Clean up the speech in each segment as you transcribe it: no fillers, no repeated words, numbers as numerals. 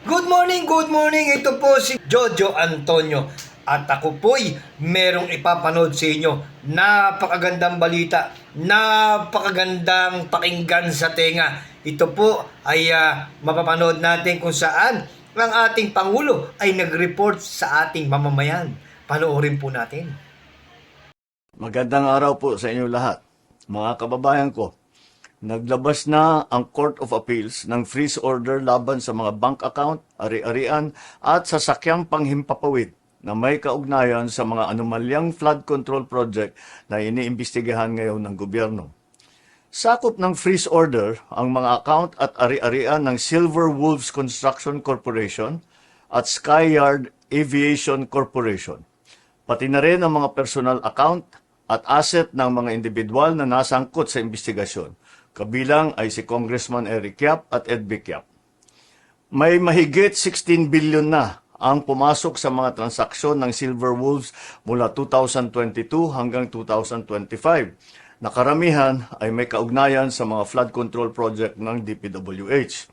Good morning. Ito po si Jojo Antonio. At ako po'y merong ipapanood sa inyo. Napakagandang balita, napakagandang pakinggan sa tenga. Ito po ay mapapanood natin kung saan ang ating Pangulo ay nag-report sa ating mamamayan. Panoorin po natin. Magandang araw po sa inyo lahat. Mga kababayan ko, naglabas na ang Court of Appeals ng freeze order laban sa mga bank account, ari-arian at sasakyang panghimpapawid na may kaugnayan sa mga anomalyang flood control project na iniimbestigahan ngayon ng gobyerno. Sakop ng freeze order ang mga account at ari-arian ng Silver Wolves Construction Corporation at Skyyard Aviation Corporation, pati na rin ang mga personal account at asset ng mga individual na nasangkot sa investigasyon. Kabilang ay si Congressman Eric Yap at Ed Vic Yap. May mahigit 16 billion na ang pumasok sa mga transaksyon ng Silver Wolves mula 2022 hanggang 2025. Nakaramihan ay may kaugnayan sa mga flood control project ng DPWH.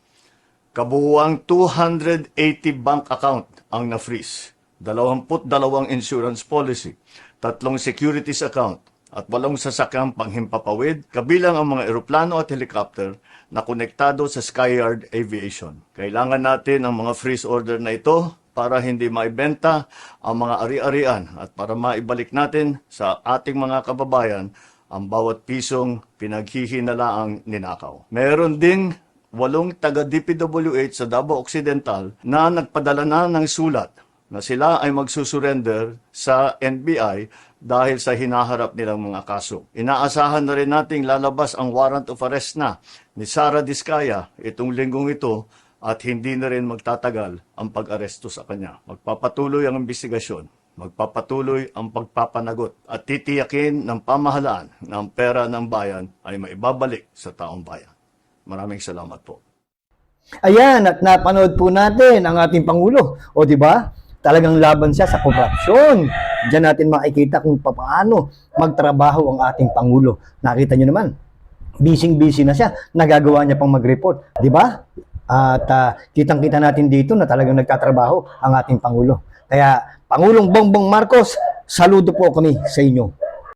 Kabuuang 280 bank account ang na-freeze, 22 insurance policy, 3 securities account, at 8 sasakyang panghimpapawid, kabilang ang mga eroplano at helicopter na konektado sa Skyyard Aviation. Kailangan natin ang mga freeze order na ito para hindi maibenta ang mga ari-arian at para maibalik natin sa ating mga kababayan ang bawat pisong pinaghihinalaang ninakaw. Meron ding 8 taga-DPWH sa Davao Occidental na nagpadala na ng sulat na sila ay magsusurrender sa NBI dahil sa hinaharap nilang mga kaso. Inaasahan na rin nating lalabas ang warrant of arrest na ni Sara Diskaya itong linggong ito at hindi na rin magtatagal ang pag-aresto sa kanya. Magpapatuloy ang investigasyon, magpapatuloy ang pagpapanagot at titiyakin ng pamahalaan na ang pera ng bayan ay maibabalik sa taong bayan. Maraming salamat po. Ayan, at napanood po natin ang ating Pangulo. O di ba? Talagang laban siya sa korupsyon. Diyan natin makikita kung paano magtrabaho ang ating Pangulo. Nakita nyo naman, busy-busy na siya. Nagagawa niya pang mag-report. Di ba? At kitang-kita natin dito na talagang nagtatrabaho ang ating Pangulo. Kaya, Pangulong Bongbong Marcos, saludo po kami sa inyo.